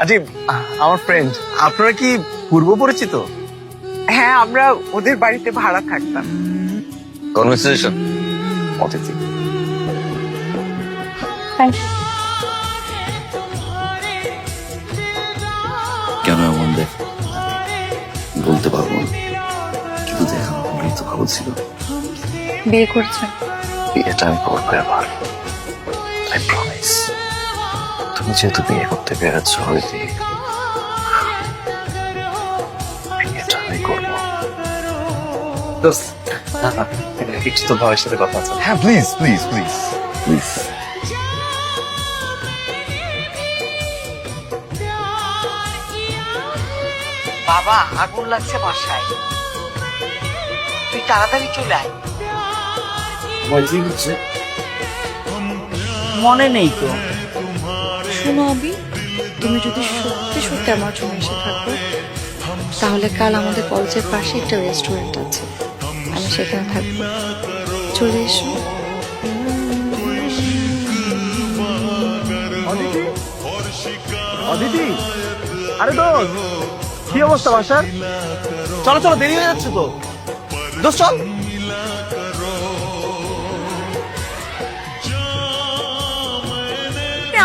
আজি আমার ফ্রেন্ড, আপনারা কি পূর্ব পরিচিত? হ্যাঁ, আমরা ওদের বাড়িতে ভাড়া থাকতাম। কনভারসেশন অতিথি। কেন এমন দেখ বলতে পারবো না, কিন্তু দেখা পরেই তো ভালো ছিল। বিয়ে করছেন? বিয়েটা আমি করবো এবার, আই প্রমিস। তুমি যেহেতু বিয়ে করতে পেরেছ হয়তো বিয়েটা আমি করবো। দোস্ত, একটু তো ভাইয়ের সাথে কথা আছে। হ্যাঁ প্লিজ প্লিজ প্লিজ প্লিজ। বাবা, আগুন লাগছে বাসায়, তুই তাড়াতাড়ি চলে আয়। মনে নেই তো? শোনো আবি, তুমি যদি সত্যি সত্যি আমার জন্য এসে থাকো, তাহলে কাল আমাদের কলেজের পাশে একটা রেস্টুরেন্ট আছে, আমি সেখানে থাকবো। চলে এসো। অদিতি, আরে দোস্ত, কি অবস্থা বাসার? চলো চলো, দেরি হয়ে যাচ্ছে তো। দোস্ত চল।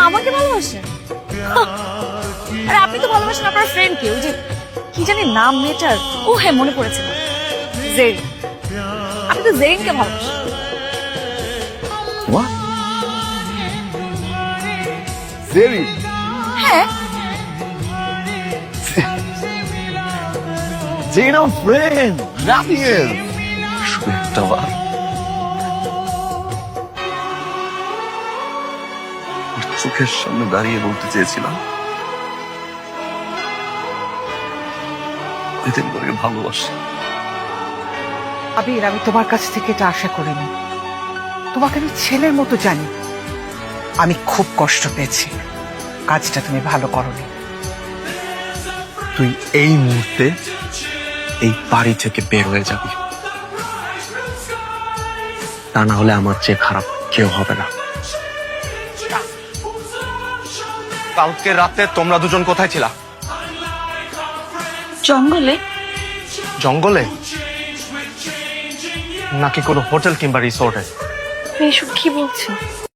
আমাকে ভালোবাসেন? আরে আপনি তো ভালোবাসেন আপনার ফ্রেন্ডকে, ওই যে কি জানি নাম মেয়েটার, ও হ্যাঁ মনে পড়েছে, জেরিন। আপনি তো জেরিনকে ভালোবাসেন। What? Zeri? হ্যাঁ, Zeri our friend, nothing else. শুধু একটা বার ওর চোখের সামনে দাঁড়িয়ে বলতে চেয়েছিলাম এতে করে ভালোবাসি। আবির, আমি তোমার কাছ থেকে এটা আশা করিনি। তোমাকে আমি ছেলের মতো জানি। আমি খুব কষ্ট পেয়েছি, কাজটা তুমি ভালো করোনি। তুই এই মুহূর্তে এই বাড়ি থেকে বের হয়ে যাবি, তা না হলে আমার চেয়ে খারাপ কেউ হবে না। কালকে রাতে তোমরা দুজন কোথায় ছিলা? জঙ্গলে। জঙ্গলে নাকি কোনো হোটেল কিংবা রিসোর্টে? এসব কি বলছেন?